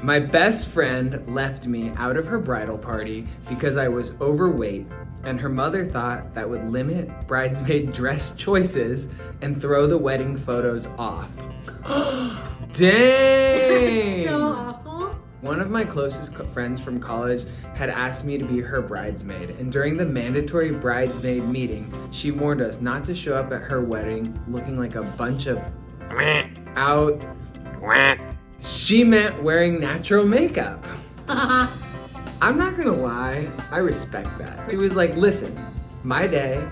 My best friend left me out of her bridal party because I was overweight, and her mother thought that would limit bridesmaid dress choices and throw the wedding photos off. Dang! So awful. One of my closest friends from college had asked me to be her bridesmaid, and during the mandatory bridesmaid meeting, she warned us not to show up at her wedding looking like a bunch of out. She meant wearing natural makeup. I'm not gonna lie, I respect that. She was like, listen, my day,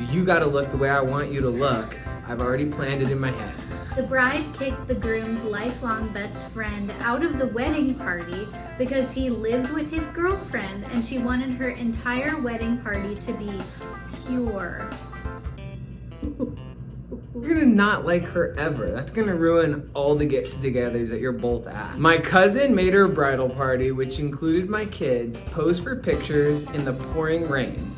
you gotta look the way I want you to look. I've already planned it in my head. The bride kicked the groom's lifelong best friend out of the wedding party because he lived with his girlfriend and she wanted her entire wedding party to be pure. You're gonna not like her ever. That's gonna ruin all the get-togethers that you're both at. My cousin made her bridal party, which included my kids, pose for pictures in the pouring rain.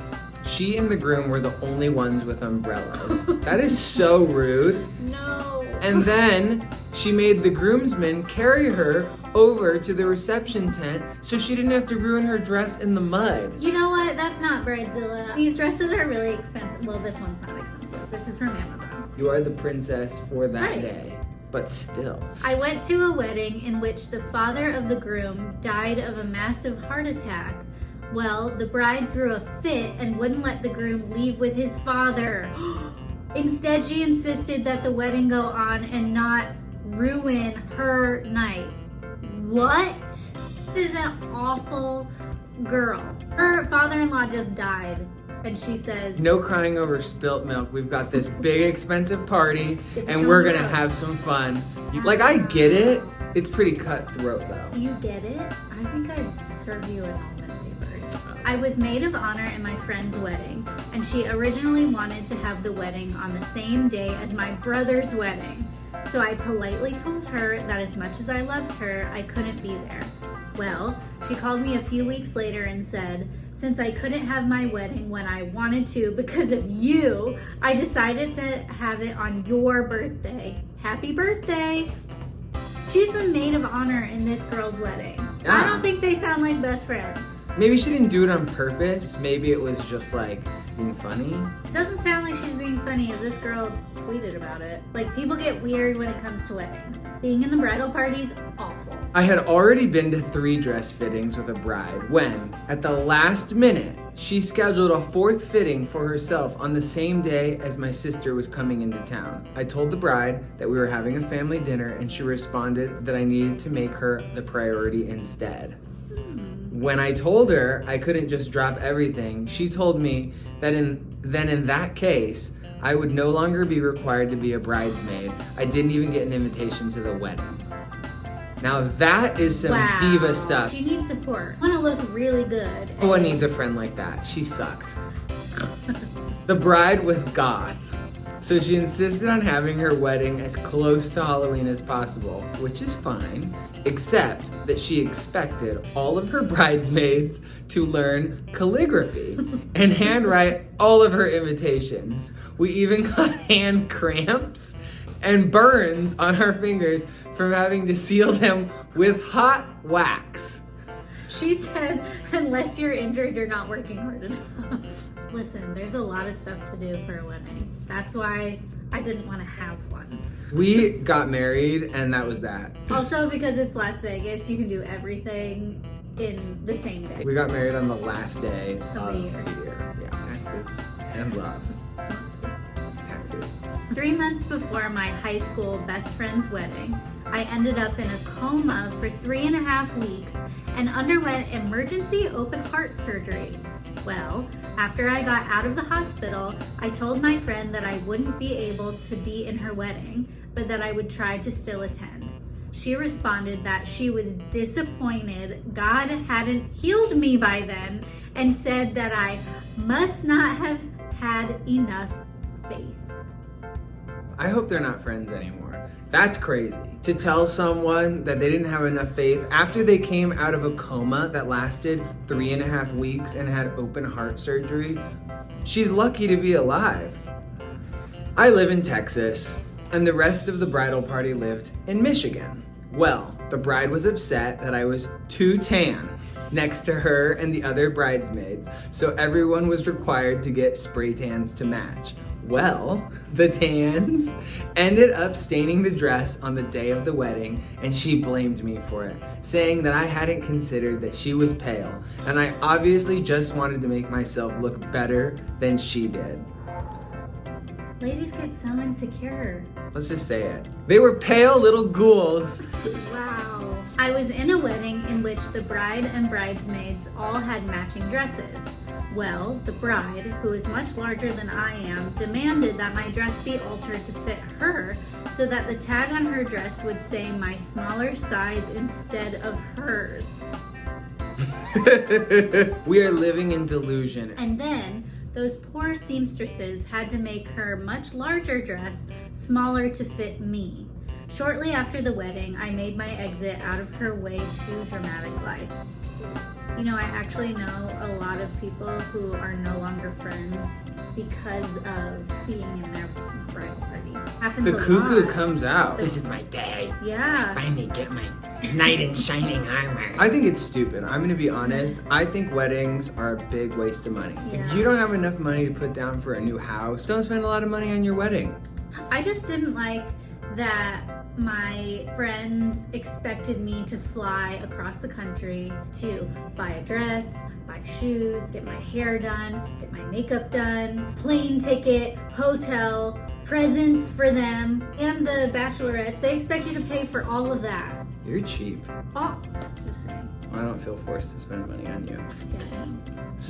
She and the groom were the only ones with umbrellas. That is so rude. No. And then she made the groomsmen carry her over to the reception tent so she didn't have to ruin her dress in the mud. You know what? That's not Bridezilla. These dresses are really expensive. Well, this one's not expensive. This is from Amazon. You are the princess for that Right. day, but still. I went to a wedding in which the father of the groom died of a massive heart attack. Well, the bride threw a fit and wouldn't let the groom leave with his father. Instead, she insisted that the wedding go on and not ruin her night. What? This is an awful girl. Her father-in-law just died, and she says, No crying over spilt milk. We've got this big expensive party Get the and we're show gonna on. have some fun. Like, I get it. It's pretty cutthroat though. You get it? I think I'd serve you an almond papers. I was maid of honor in my friend's wedding, and she originally wanted to have the wedding on the same day as my brother's wedding. So I politely told her that as much as I loved her, I couldn't be there. Well, she called me a few weeks later and said, since I couldn't have my wedding when I wanted to because of you, I decided to have it on your birthday. Happy birthday! She's the maid of honor in this girl's wedding. Yeah. I don't think they sound like best friends. Maybe she didn't do it on purpose. Maybe it was just like being funny. Doesn't sound like she's being funny if this girl tweeted about it. Like, people get weird when it comes to weddings. Being in the bridal party's awful. I had already been to 3 dress fittings with a bride when, at the last minute, she scheduled a 4th fitting for herself on the same day as my sister was coming into town. I told the bride that we were having a family dinner and she responded that I needed to make her the priority instead. When I told her I couldn't just drop everything, she told me that in that case, I would no longer be required to be a bridesmaid. I didn't even get an invitation to the wedding. Now that is some Wow. diva stuff. She needs support. I want to look really good. No one needs a friend like that. She sucked. The bride was goth, so she insisted on having her wedding as close to Halloween as possible, which is fine, except that she expected all of her bridesmaids to learn calligraphy and handwrite all of her invitations. We even got hand cramps and burns on our fingers from having to seal them with hot wax. She said, unless you're injured, you're not working hard enough. Listen, there's a lot of stuff to do for a wedding. That's why I didn't want to have one. We got married and that was that. Also, because it's Las Vegas, you can do everything in the same day. We got married on the last day Of the year. Yeah, Texas and love. Texas. 3 months before my high school best friend's wedding, I ended up in a coma for 3.5 weeks and underwent emergency open heart surgery. Well, after I got out of the hospital, I told my friend that I wouldn't be able to be in her wedding, but that I would try to still attend. She responded that she was disappointed God hadn't healed me by then and said that I must not have had enough faith. I hope they're not friends anymore. That's crazy. To tell someone that they didn't have enough faith after they came out of a coma that lasted 3.5 weeks and had open heart surgery. She's lucky to be alive. I live in Texas, and the rest of the bridal party lived in Michigan. Well, The bride was upset that I was too tan next to her and the other bridesmaids, so everyone was required to get spray tans to match. Well, the tans ended up staining the dress on the day of the wedding, and she blamed me for it, saying that I hadn't considered that she was pale, and I obviously just wanted to make myself look better than she did. Ladies get so insecure. Let's just say it. They were pale little ghouls. Wow. I was in a wedding in which the bride and bridesmaids all had matching dresses. Well, the bride, who is much larger than I am, demanded that my dress be altered to fit her so that the tag on her dress would say my smaller size instead of hers. We are living in delusion. And then those poor seamstresses had to make her much larger dress smaller to fit me. Shortly after the wedding, I made my exit out of her way too dramatic life. You know, I actually know a lot of people who are no longer friends because of being in their bridal party. Happens The a cuckoo lot. comes out. This is my day. Yeah. Finally get my knight in shining armor. I think it's stupid. I'm gonna be honest. I think weddings are a big waste of money. Yeah. If you don't have enough money to put down for a new house, don't spend a lot of money on your wedding. I just didn't like that my friends expected me to fly across the country to buy a dress, buy shoes, get my hair done, get my makeup done, plane ticket, hotel, presents for them, and the bachelorettes. They expect you to pay for all of that. You're cheap. Oh, just saying. I don't feel forced to spend money on you. Yeah.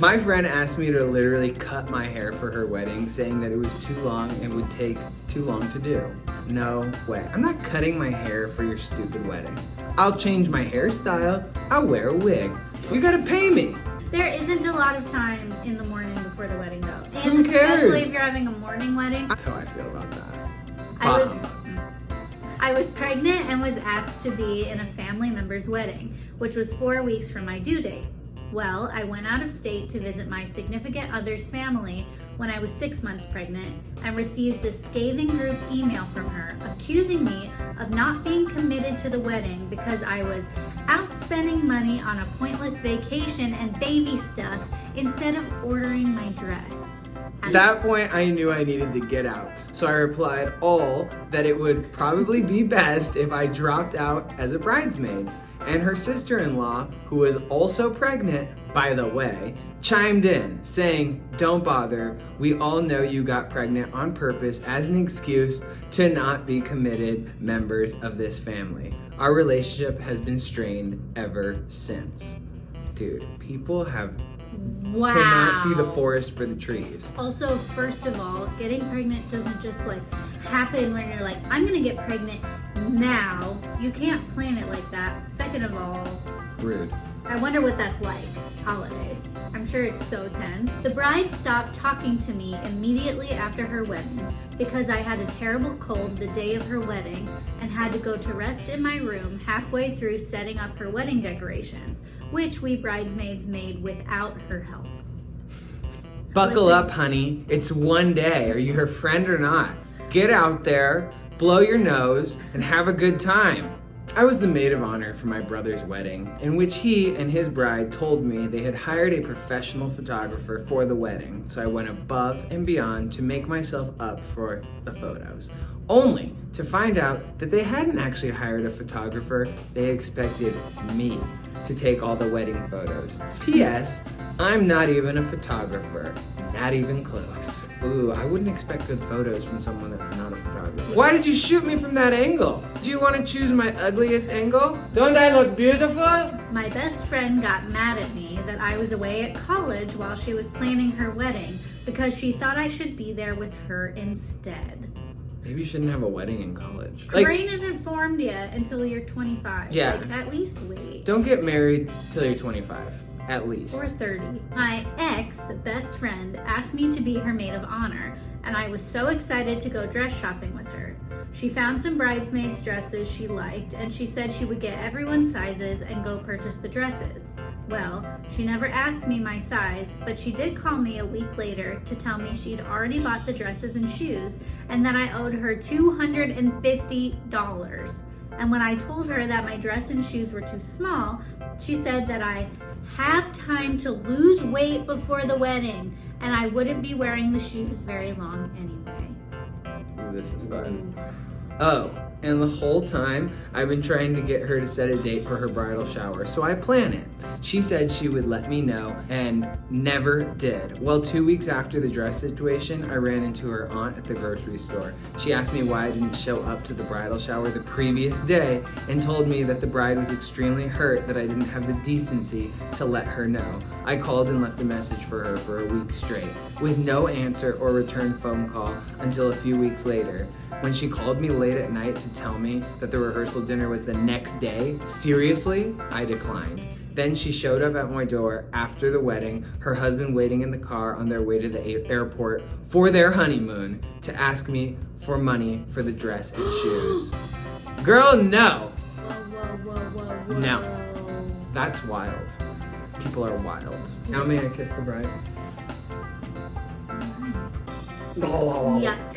My friend asked me to literally cut my hair for her wedding, saying that it was too long and would take too long to do. No way. I'm not cutting my hair for your stupid wedding. I'll change my hairstyle. I'll wear a wig. You gotta pay me. There isn't a lot of time in the morning before the wedding, though. And Who cares? especially if you're having a morning wedding. That's how I feel about that. I was pregnant and was asked to be in a family member's wedding, which was 4 weeks from my due date. Well, I went out of state to visit my significant other's family when I was 6 months pregnant and received a scathing group email from her accusing me of not being committed to the wedding because I was out spending money on a pointless vacation and baby stuff instead of ordering my dress. At that point, I knew I needed to get out. So I replied that it would probably be best if I dropped out as a bridesmaid. And her sister-in-law, who was also pregnant, by the way, chimed in saying, "Don't bother. We all know you got pregnant on purpose as an excuse to not be committed members of this family. Our relationship has been strained ever since." Dude, people Wow. cannot see the forest for the trees. Also, first of all, getting pregnant doesn't just like happen when you're like, I'm gonna get pregnant now. You can't plan it like that. Second of all, Rude. I wonder what that's like. Holidays. I'm sure it's so tense. The bride stopped talking to me immediately after her wedding because I had a terrible cold the day of her wedding and had to go to rest in my room halfway through setting up her wedding decorations, which we bridesmaids made without her help. Buckle Listen. up, honey. It's one day. Are you her friend or not? Get out there, blow your nose, and have a good time. I was the maid of honor for my brother's wedding, in which he and his bride told me they had hired a professional photographer for the wedding, so I went above and beyond to make myself up for the photos. Only to find out that they hadn't actually hired a photographer, they expected me to take all the wedding photos. P.S. I'm not even a photographer. Not even close. Ooh, I wouldn't expect good photos from someone that's not a photographer. Why did you shoot me from that angle? Do you want to choose my ugliest angle? Don't I look beautiful? My best friend got mad at me that I was away at college while she was planning her wedding because she thought I should be there with her instead. Maybe you shouldn't have a wedding in college. Your brain isn't formed yet until you're 25. Yeah. Like, at least wait. Don't get married till you're 25, at least. Or 30. My ex-best friend asked me to be her maid of honor, and I was so excited to go dress shopping with her. She found some bridesmaids' dresses she liked, and she said she would get everyone's sizes and go purchase the dresses. Well, she never asked me my size, but she did call me a week later to tell me she'd already bought the dresses and shoes, and that I owed her $250. And when I told her that my dress and shoes were too small, she said that I have time to lose weight before the wedding and I wouldn't be wearing the shoes very long anyway. Ooh, this is fun. Oh, and the whole time I've been trying to get her to set a date for her bridal shower, so I plan it. She said she would let me know and never did. Well, 2 weeks after the dress situation, I ran into her aunt at the grocery store. She asked me why I didn't show up to the bridal shower the previous day and told me that the bride was extremely hurt that I didn't have the decency to let her know. I called and left a message for her for a week straight, with no answer or return phone call until a few weeks later. When she called me late at night to tell me that the rehearsal dinner was the next day, seriously, I declined. Then she showed up at my door after the wedding, her husband waiting in the car on their way to the airport for their honeymoon to ask me for money for the dress and shoes. Girl, no. Whoa. No. That's wild. People are wild. Now may I kiss the bride? Yuck.